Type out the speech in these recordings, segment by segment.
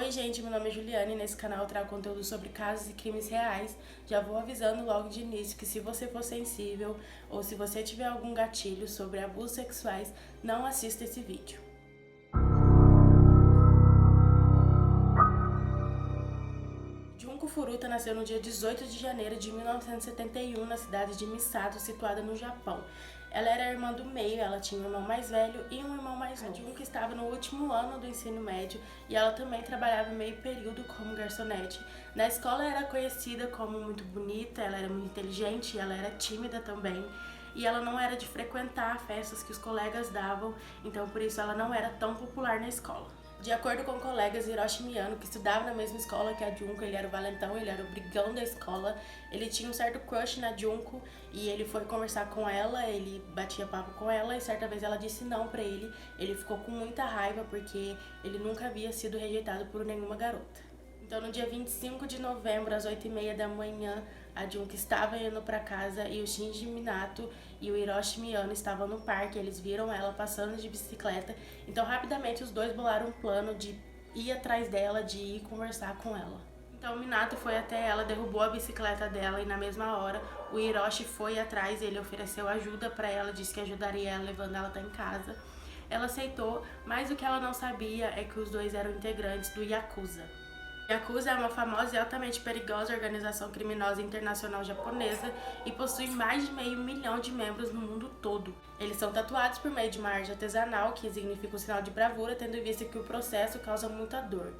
Oi gente, meu nome é Juliane e nesse canal eu trago conteúdo sobre casos e crimes reais. Já vou avisando logo de início que se você for sensível ou se você tiver algum gatilho sobre abusos sexuais, não assista esse vídeo. Junko Furuta nasceu no dia 18 de janeiro de 1971 na cidade de Misato, situada no Japão. Ela era a irmã do meio, ela tinha um irmão mais velho e um irmão mais novo. A Junko estava no último ano do ensino médio e ela também trabalhava meio período como garçonete. Na escola era conhecida como muito bonita, ela era muito inteligente, ela era tímida também. E ela não era de frequentar festas que os colegas davam, então por isso ela não era tão popular na escola. De acordo com colegas, Hiroshi Miyano, que estudava na mesma escola que a Junko, ele era o valentão, ele era o brigão da escola, ele tinha um certo crush na Junko e ele foi conversar com ela, ele batia papo com ela e certa vez ela disse não pra ele ficou com muita raiva porque ele nunca havia sido rejeitado por nenhuma garota. Então no dia 25 de novembro, às 8h30 da manhã, a Junko estava indo para casa e o Shinji Minato e o Hiroshi Miyano estavam no parque. Eles viram ela passando de bicicleta, então rapidamente os dois bolaram um plano de ir atrás dela, de ir conversar com ela. Então o Minato foi até ela, derrubou a bicicleta dela e na mesma hora o Hiroshi foi atrás, ele ofereceu ajuda para ela, disse que ajudaria ela levando ela até em casa. Ela aceitou, mas o que ela não sabia é que os dois eram integrantes do Yakuza. Yakuza é uma famosa e altamente perigosa organização criminosa internacional japonesa e possui mais de 500 mil de membros no mundo todo. Eles são tatuados por meio de uma arte artesanal, que significa um sinal de bravura, tendo em vista que o processo causa muita dor.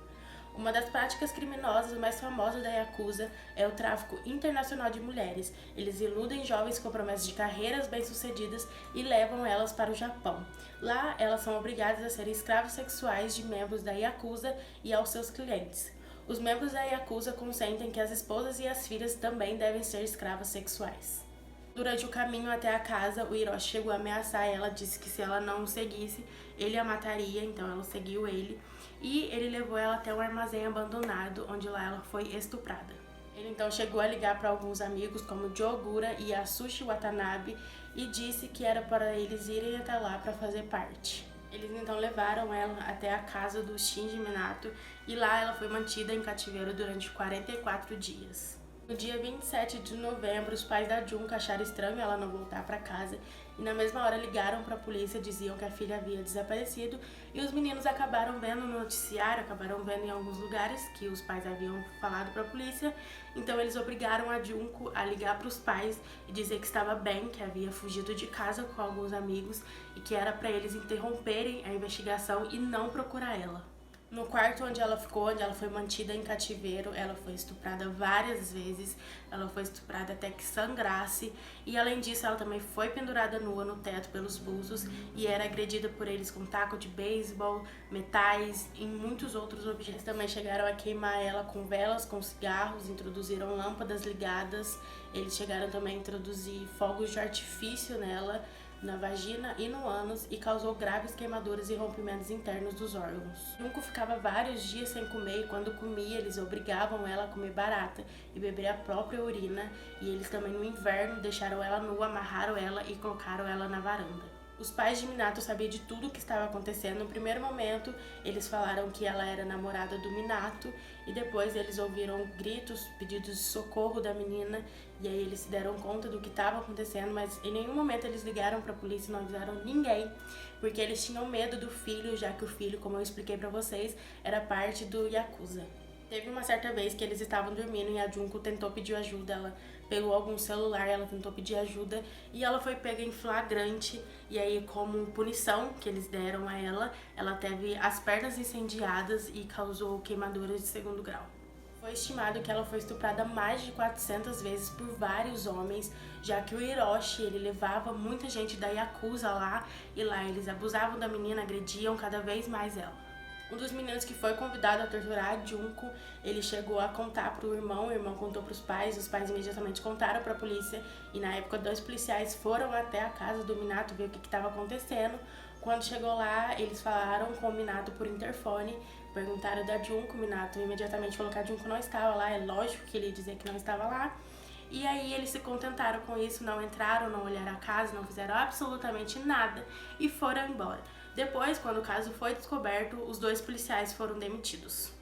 Uma das práticas criminosas mais famosas da Yakuza é o tráfico internacional de mulheres. Eles iludem jovens com promessas de carreiras bem-sucedidas e levam elas para o Japão. Lá, elas são obrigadas a serem escravos sexuais de membros da Yakuza e aos seus clientes. Os membros da Yakuza consentem que as esposas e as filhas também devem ser escravas sexuais. Durante o caminho até a casa, o Hiroshi chegou a ameaçar ela, disse que se ela não o seguisse, ele a mataria, então ela seguiu ele. E ele levou ela até um armazém abandonado, onde lá ela foi estuprada. Ele então chegou a ligar para alguns amigos, como Joe Ogura e Yasushi Watanabe, e disse que era para eles irem até lá para fazer parte. Eles então levaram ela até a casa do Shinji Minato e lá ela foi mantida em cativeiro durante 44 dias. No dia 27 de novembro, os pais da Junko acharam estranho ela não voltar para casa e na mesma hora ligaram para a polícia, diziam que a filha havia desaparecido e os meninos acabaram vendo no noticiário, acabaram vendo em alguns lugares que os pais haviam falado para a polícia, então eles obrigaram a Junko a ligar para os pais e dizer que estava bem, que havia fugido de casa com alguns amigos e que era para eles interromperem a investigação e não procurar ela. No quarto onde ela ficou, onde ela foi mantida em cativeiro, ela foi estuprada várias vezes, ela foi estuprada até que sangrasse e além disso ela também foi pendurada nua no teto pelos buzos e era agredida por eles com taco de beisebol, metais e muitos outros objetos. Também chegaram a queimar ela com velas, com cigarros, introduziram lâmpadas ligadas, eles chegaram também a introduzir fogos de artifício nela, na vagina e no ânus e causou graves queimaduras e rompimentos internos dos órgãos. Junko ficava vários dias sem comer e quando comia eles obrigavam ela a comer barata e beber a própria urina e eles também no inverno deixaram ela nua, amarraram ela e colocaram ela na varanda. Os pais de Minato sabiam de tudo o que estava acontecendo. No primeiro momento, eles falaram que ela era namorada do Minato e depois eles ouviram gritos, pedidos de socorro da menina e aí eles se deram conta do que estava acontecendo, mas em nenhum momento eles ligaram para a polícia, não avisaram ninguém, porque eles tinham medo do filho, já que o filho, como eu expliquei para vocês, era parte do Yakuza. Teve uma certa vez que eles estavam dormindo e a Junko tentou pedir ajuda, ela pegou algum celular, ela tentou pedir ajuda e ela foi pega em flagrante e aí como punição que eles deram a ela teve as pernas incendiadas e causou queimaduras de segundo grau. Foi estimado que ela foi estuprada mais de 400 vezes por vários homens, já que o Hiroshi, ele levava muita gente da Yakuza lá e lá eles abusavam da menina, agrediam cada vez mais ela. Um dos meninos que foi convidado a torturar a Junko, ele chegou a contar pro irmão, o irmão contou pros pais, os pais imediatamente contaram pra polícia e na época 2 policiais foram até a casa do Minato ver o que estava acontecendo. Quando chegou lá, eles falaram com o Minato por interfone, perguntaram da Junko, o Minato imediatamente falou que a Junko não estava lá, é lógico que ele ia dizer que não estava lá. E aí eles se contentaram com isso, não entraram, não olharam a casa, não fizeram absolutamente nada e foram embora. Depois, quando o caso foi descoberto, os 2 policiais foram demitidos.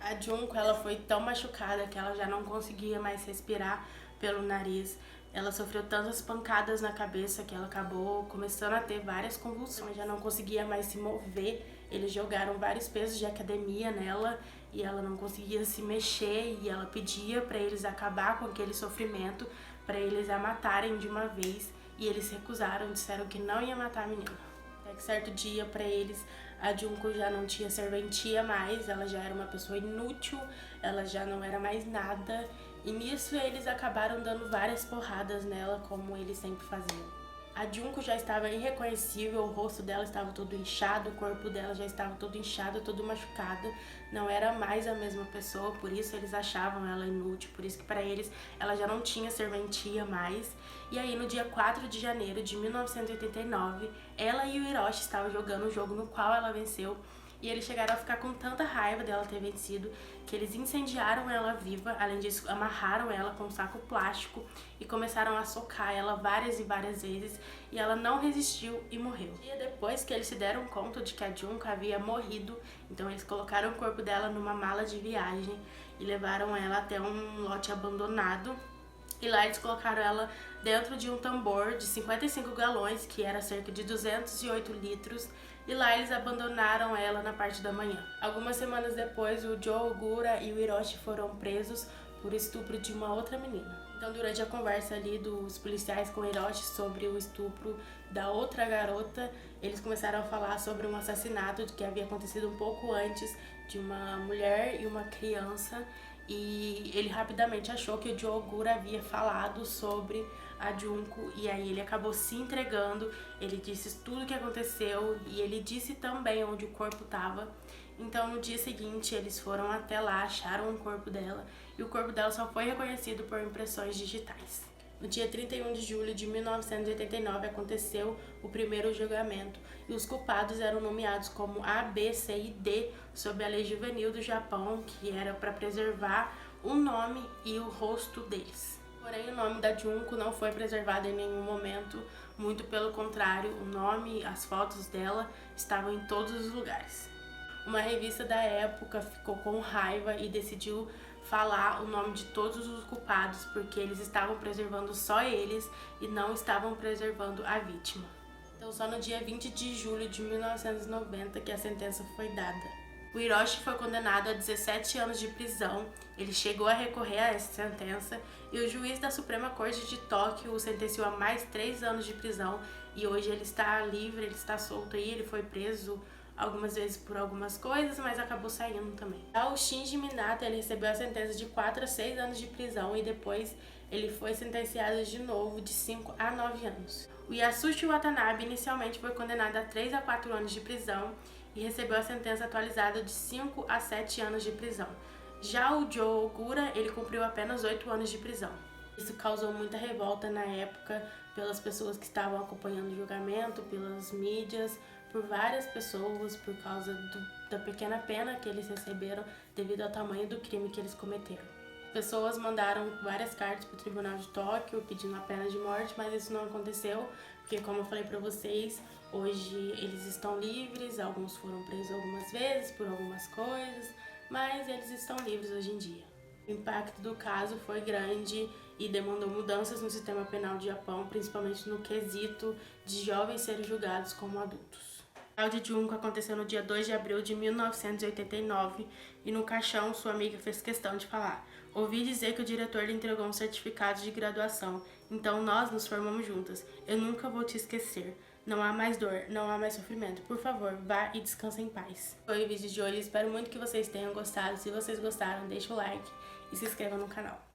A Junko, ela foi tão machucada que ela já não conseguia mais respirar pelo nariz. Ela sofreu tantas pancadas na cabeça que ela acabou começando a ter várias convulsões, já não conseguia mais se mover. Eles jogaram vários pesos de academia nela e ela não conseguia se mexer, e ela pedia para eles acabar com aquele sofrimento, para eles a matarem de uma vez, e eles recusaram, disseram que não ia matar a menina. Até que certo dia, para eles, a Junko já não tinha serventia mais, ela já era uma pessoa inútil, ela já não era mais nada, e nisso eles acabaram dando várias porradas nela, como eles sempre faziam. A Junko já estava irreconhecível, o rosto dela estava todo inchado, o corpo dela já estava todo inchado, todo machucado, não era mais a mesma pessoa, por isso eles achavam ela inútil, por isso que para eles ela já não tinha serventia mais. E aí no dia 4 de janeiro de 1989, ela e o Hiroshi estavam jogando um jogo no qual ela venceu, e eles chegaram a ficar com tanta raiva dela ter vencido que eles incendiaram ela viva. Além disso, amarraram ela com um saco plástico e começaram a socar ela várias e várias vezes, e ela não resistiu e morreu. Um dia depois que eles se deram conta de que a Junko havia morrido, então eles colocaram o corpo dela numa mala de viagem e levaram ela até um lote abandonado. E lá eles colocaram ela dentro de um tambor de 55 galões, que era cerca de 208 litros, e lá eles abandonaram ela na parte da manhã. Algumas semanas depois, o Joe Ogura e o Hiroshi foram presos por estupro de uma outra menina. Então, durante a conversa ali dos policiais com o Hiroshi sobre o estupro da outra garota, eles começaram a falar sobre um assassinato que havia acontecido um pouco antes, de uma mulher e uma criança, e ele rapidamente achou que o Joe Ogura havia falado sobre a Junko, e aí ele acabou se entregando. Ele disse tudo o que aconteceu e ele disse também onde o corpo estava. Então no dia seguinte eles foram até lá, acharam o corpo dela, e o corpo dela só foi reconhecido por impressões digitais. No dia 31 de julho de 1989 aconteceu o primeiro julgamento, e os culpados eram nomeados como A, B, C e D sob a lei juvenil do Japão, que era para preservar o nome e o rosto deles. Porém, o nome da Junko não foi preservado em nenhum momento, muito pelo contrário, o nome, as fotos dela estavam em todos os lugares. Uma revista da época ficou com raiva e decidiu falar o nome de todos os culpados, porque eles estavam preservando só eles e não estavam preservando a vítima. Então, só no dia 20 de julho de 1990 que a sentença foi dada. O Hiroshi foi condenado a 17 anos de prisão. Ele chegou a recorrer a essa sentença e o juiz da Suprema Corte de Tóquio o sentenciou a mais 3 anos de prisão, e hoje ele está livre, ele está solto aí. Ele foi preso algumas vezes por algumas coisas, mas acabou saindo também. Já o Shinji Minato, ele recebeu a sentença de 4 a 6 anos de prisão, e depois ele foi sentenciado de novo de 5 a 9 anos. O Yasushi Watanabe inicialmente foi condenado a 3 a 4 anos de prisão e recebeu a sentença atualizada de 5 a 7 anos de prisão. Já o Joe Ogura, ele cumpriu apenas 8 anos de prisão. Isso causou muita revolta na época pelas pessoas que estavam acompanhando o julgamento, pelas mídias, por várias pessoas, por causa da pequena pena que eles receberam devido ao tamanho do crime que eles cometeram. Pessoas mandaram várias cartas para o Tribunal de Tóquio pedindo a pena de morte, mas isso não aconteceu, porque, como eu falei para vocês, hoje eles estão livres. Alguns foram presos algumas vezes por algumas coisas, mas eles estão livres hoje em dia. O impacto do caso foi grande e demandou mudanças no sistema penal do Japão, principalmente no quesito de jovens serem julgados como adultos. O caso de Junko aconteceu no dia 2 de abril de 1989 e no caixão sua amiga fez questão de falar: "Ouvi dizer que o diretor lhe entregou um certificado de graduação, então nós nos formamos juntas. Eu nunca vou te esquecer. Não há mais dor, não há mais sofrimento. Por favor, vá e descanse em paz." Foi o vídeo de hoje, espero muito que vocês tenham gostado. Se vocês gostaram, deixa o like e se inscreva no canal.